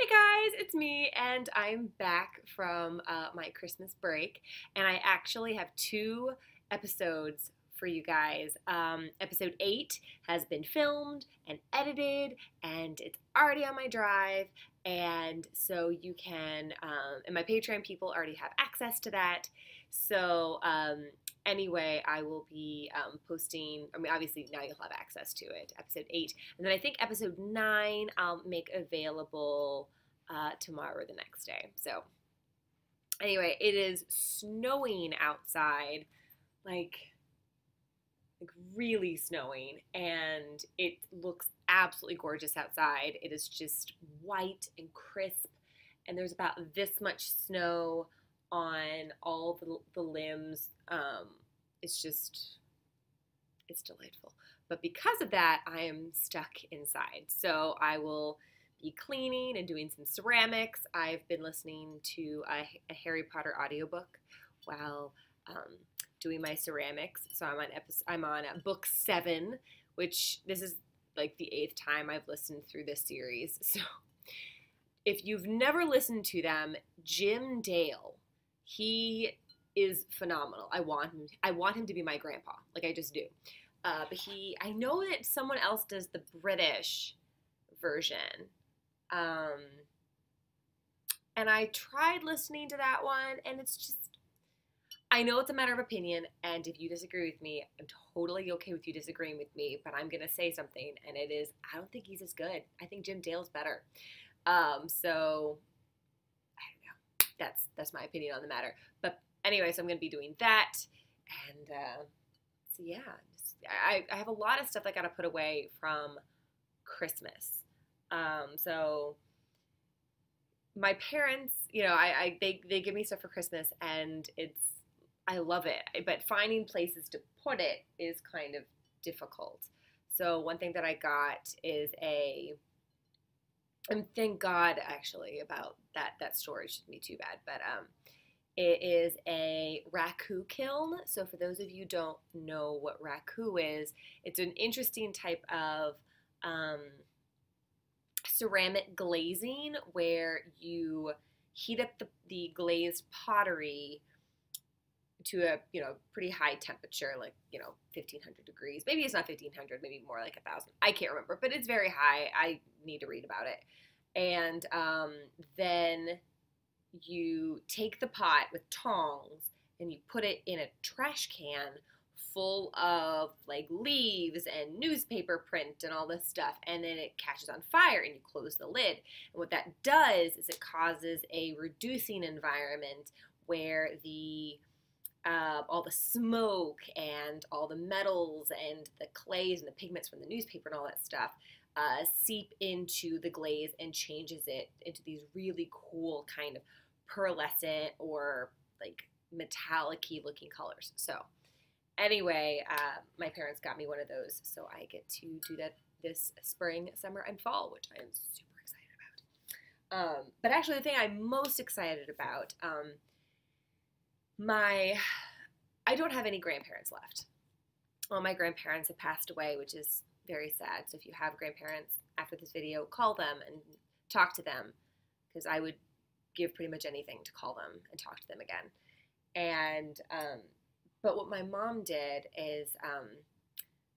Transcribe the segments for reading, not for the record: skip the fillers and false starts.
Hey guys, it's me, and I'm back from my Christmas break, and I actually have two episodes for you guys. Episode 8 has been filmed and edited, and it's already on my drive, and so you can, and my Patreon people already have access to that. So, anyway, I will be posting, I mean, obviously now you'll have access to it, episode 8. And then I think episode 9 I'll make available tomorrow or the next day. So anyway, it is snowing outside, like really snowing, and it looks absolutely gorgeous outside. It is just white and crisp, and there's about this much snow on all the limbs. It's delightful. But because of that, I am stuck inside. So I will be cleaning and doing some ceramics. I've been listening to a Harry Potter audiobook while doing my ceramics. So I'm on book 7, which this is like the 8th time I've listened through this series. So if you've never listened to them, Jim Dale, he is phenomenal. I want him to be my grandpa, like I just do. But I know that someone else does the British version. And I tried listening to that one, and it's just, I know it's a matter of opinion, and if you disagree with me, I'm totally okay with you disagreeing with me, but I'm going to say something, and it is, I don't think he's as good. I think Jim Dale's better. So, I don't know. That's my opinion on the matter. But anyway, so I'm going to be doing that, and so yeah, I have a lot of stuff I got to put away from Christmas. So my parents, they give me stuff for Christmas, and I love it, but finding places to put it is kind of difficult. So one thing that I got is and thank God actually about that story, shouldn't be too bad, but it is a raku kiln. So for those of you who don't know what raku is, it's an interesting type of ceramic glazing where you heat up the glazed pottery to a pretty high temperature, like 1,500 degrees. Maybe it's not 1,500, maybe more like 1,000. I can't remember, but it's very high. I need to read about it. And then you take the pot with tongs and you put it in a trash can full of like leaves and newspaper print and all this stuff, and then it catches on fire and you close the lid. And what that does is it causes a reducing environment where all the smoke and all the metals and the clays and the pigments from the newspaper and all that stuff seep into the glaze and changes it into these really cool kind of pearlescent or like metallic-y looking colors. So anyway, my parents got me one of those, so I get to do that this spring, summer, and fall, which I am super excited about. But actually the thing I'm most excited about, I don't have any grandparents left. All my grandparents have passed away, which is very sad. So if you have grandparents after this video, call them and talk to them, because I would give pretty much anything to call them and talk to them again. And but what my mom did is,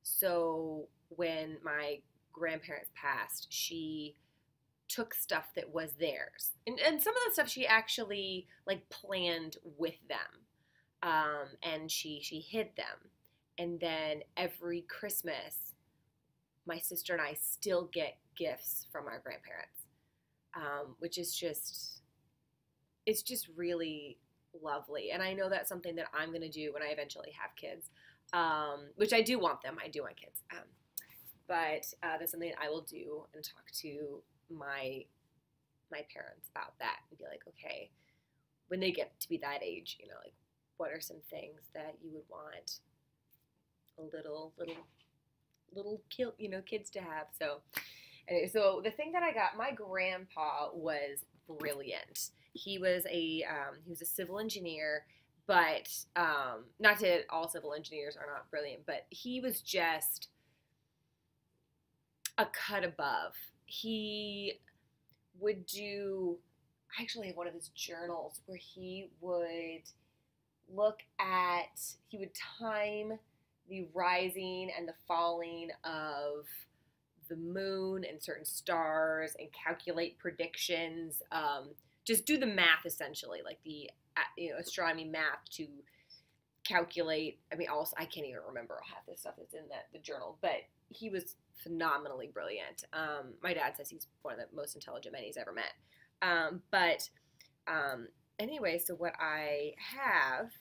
so when my grandparents passed, she took stuff that was theirs, and some of the stuff she actually like planned with them, and she hid them. And then every Christmas, my sister and I still get gifts from our grandparents, which is it's just really lovely. And I know that's something that I'm going to do when I eventually have kids, which I do want them. I do want kids. But that's something I will do and talk to my parents about that and be like, okay, when they get to be that age, like what are some things that you would want a little kids to have. So anyway, so the thing that I got, my grandpa was brilliant. He was a civil engineer, but not that all civil engineers are not brilliant, but he was just a cut above. He would do, I actually have one of his journals where he would time the rising and the falling of the moon and certain stars and calculate predictions. Just do the math essentially, like the astronomy math to calculate. I mean, also I can't even remember half this stuff that's in the journal, but he was phenomenally brilliant. My dad says he's one of the most intelligent men he's ever met. But anyway, so what I have,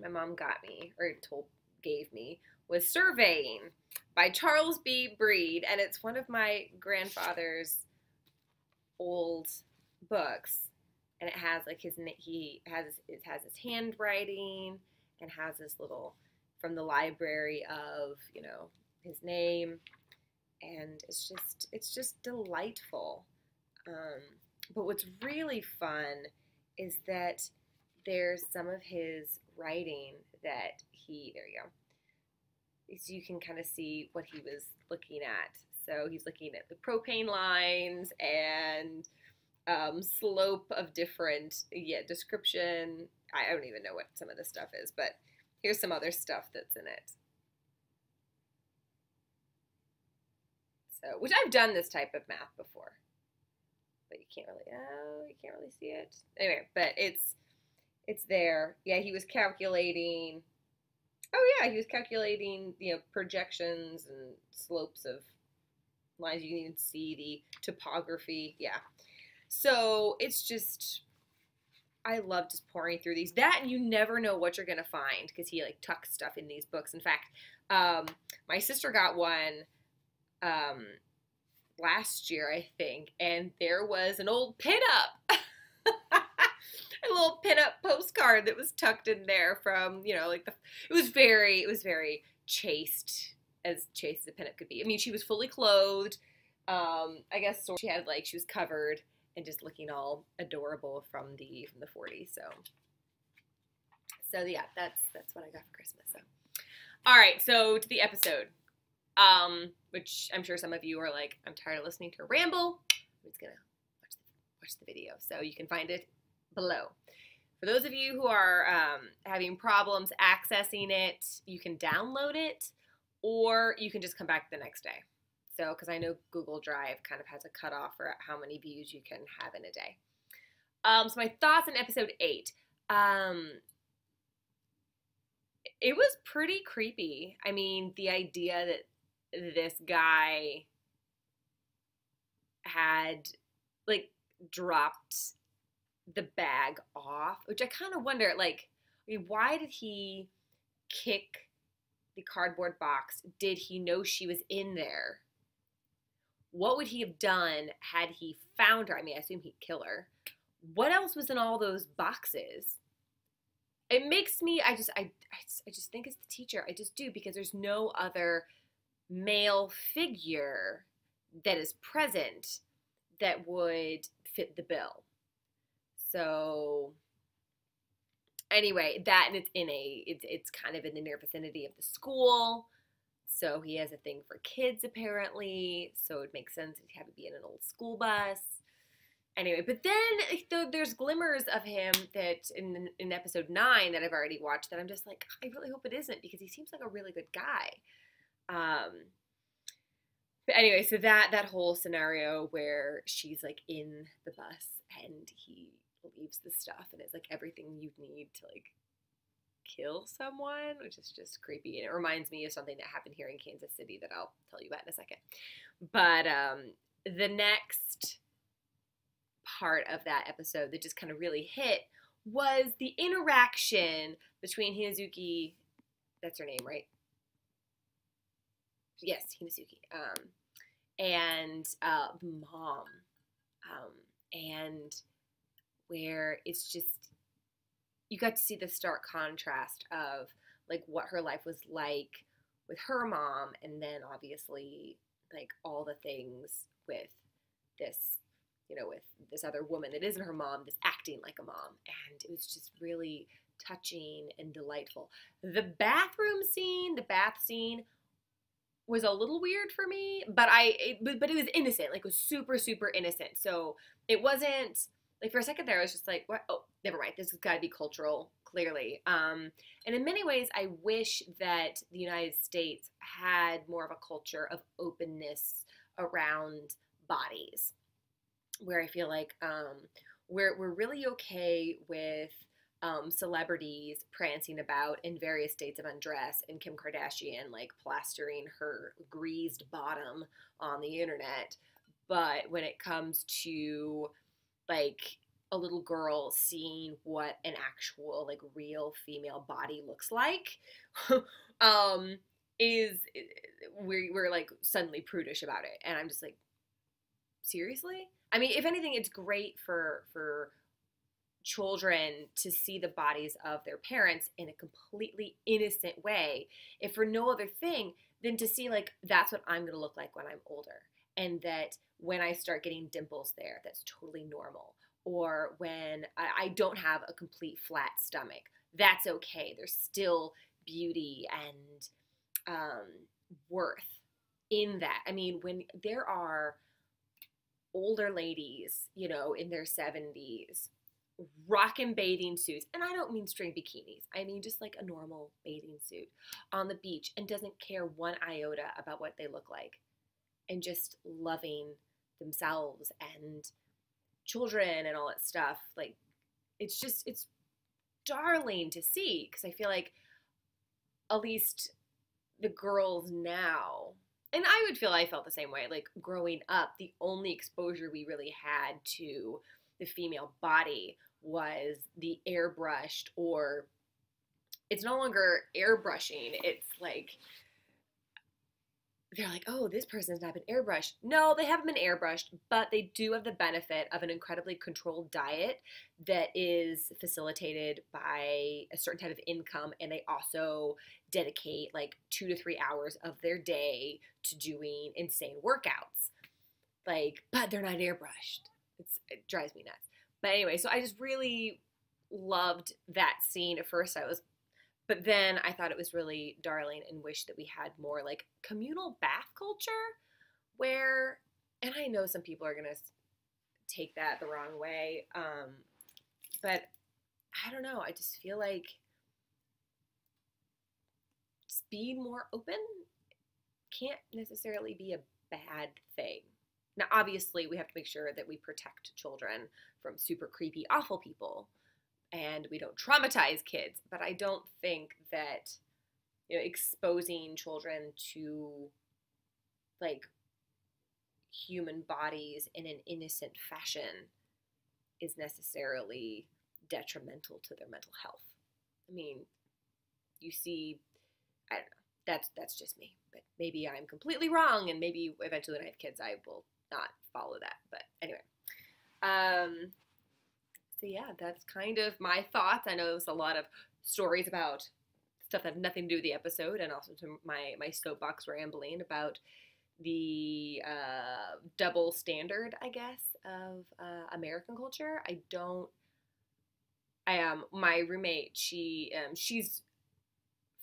my mom got me or gave me was Surveying by Charles B. Breed, and it's one of my grandfather's old books, and it has like it has his handwriting and has this little from the library of his name, and it's just delightful. But what's really fun is that there's some of his writing that there you go. So you can kind of see what he was looking at. So he's looking at the propane lines and slope of different, description. I don't even know what some of this stuff is, but here's some other stuff that's in it. So, which I've done this type of math before, but you can't really see it. Anyway, but it's there. Yeah, he was calculating. Oh yeah, he was calculating, projections and slopes of lines. You can even see the topography. Yeah. So it's just, I love just pouring through these. That, and you never know what you're gonna find because he like tucks stuff in these books. In fact, my sister got one last year, I think, and there was an old pinup. A little pinup postcard that was tucked in there from, it was very chaste as a pinup could be. I mean, she was fully clothed. I guess she had she was covered and just looking all adorable from the 40s. So yeah, that's what I got for Christmas. So, all right, so to the episode, which I'm sure some of you are like, I'm tired of listening to a ramble. I'm just gonna watch the video, so you can find it below. For those of you who are having problems accessing it, you can download it, or you can just come back the next day. So, because I know Google Drive kind of has a cutoff for how many views you can have in a day. So my thoughts on episode 8. It was pretty creepy. I mean, the idea that this guy had dropped the bag off, which I kind of wonder, why did he kick the cardboard box? Did he know she was in there? What would he have done had he found her? I mean, I assume he'd kill her. What else was in all those boxes? It makes me, I just think it's the teacher. I just do, because there's no other male figure that is present that would fit the bill. So anyway, that, and it's kind of in the near vicinity of the school. So he has a thing for kids apparently. So it makes sense to have it be in an old school bus. Anyway, but then there's glimmers of him that in episode 9 that I've already watched that I'm just like, I really hope it isn't, because he seems like a really good guy. But anyway, so that whole scenario where she's in the bus and he leaves the stuff and it's everything you'd need to kill someone, which is just creepy. And it reminds me of something that happened here in Kansas City that I'll tell you about in a second. But the next part of that episode that just kind of really hit was the interaction between Hinazuki, that's her name, right? Yes, Hinazuki, and mom, and where it's just, you got to see the stark contrast of what her life was like with her mom, and then obviously all the things with this, with this other woman that isn't her mom, that's acting like a mom, and it was just really touching and delightful. The bath scene was a little weird for me, but it was innocent, like it was super super innocent. So it wasn't like for a second there I was just like, what? Oh, never mind. This has got to be cultural, clearly. And in many ways, I wish that the United States had more of a culture of openness around bodies, where I feel like we're really okay with celebrities prancing about in various states of undress, and Kim Kardashian like plastering her greased bottom on the internet. But when it comes to like a little girl seeing what an actual like real female body looks like, um, is we're like suddenly prudish about it, and I'm just like, seriously? I mean, if anything, it's great for children to see the bodies of their parents in a completely innocent way, if for no other thing than to see like that's what I'm going to look like when I'm older, and that when I start getting dimples there, that's totally normal, or when I don't have a complete flat stomach, that's okay. There's still beauty and worth in that. I mean, when there are older ladies, you know, in their 70s, rocking bathing suits, and I don't mean string bikinis, I mean just like a normal bathing suit on the beach, and doesn't care one iota about what they look like, and just loving themselves and children and all that stuff. Like, it's darling to see, because I feel like at least the girls now, and I felt the same way, like growing up, the only exposure we really had to the female body was the airbrushed, or it's no longer airbrushing, it's like they're like, oh, this person's not been airbrushed. No, they haven't been airbrushed, but they do have the benefit of an incredibly controlled diet that is facilitated by a certain type of income, and they also dedicate like 2 to 3 hours of their day to doing insane workouts. Like, but they're not airbrushed. It drives me nuts. But anyway, so I just really loved that scene. At first but then I thought it was really darling, and wished that we had more like communal bath culture where, and I know some people are going to take that the wrong way, but I don't know. I just feel like just being more open can't necessarily be a bad thing. Now, obviously, we have to make sure that we protect children from super creepy, awful people, and we don't traumatize kids. But I don't think that, you know, exposing children to like human bodies in an innocent fashion is necessarily detrimental to their mental health. I mean, you see, I don't know. That's just me. But maybe I'm completely wrong, and maybe eventually when I have kids, I will not follow that. But anyway, so yeah, that's kind of my thoughts. I know it was a lot of stories about stuff that have nothing to do with the episode, and also to my soapbox rambling about the double standard, I guess, of American culture. My roommate, she's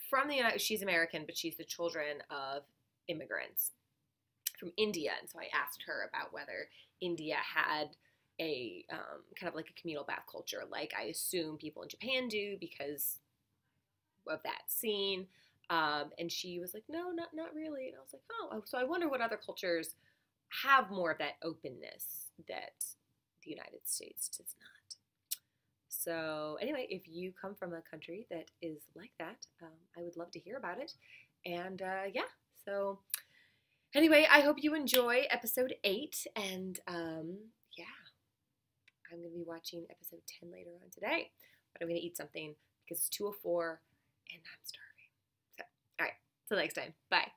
from the United, she's American, but she's the children of immigrants from India, and so I asked her about whether India had a kind of like a communal bath culture, like I assume people in Japan do because of that scene. And she was like, no, not really. And I was like, oh, so I wonder what other cultures have more of that openness that the United States does not. So anyway, if you come from a country that is like that, I would love to hear about it. And yeah, so anyway, I hope you enjoy episode 8. And yeah, I'm going to be watching episode 10 later on today. But I'm going to eat something because it's 2:04 and I'm starving. So, all right, till next time. Bye.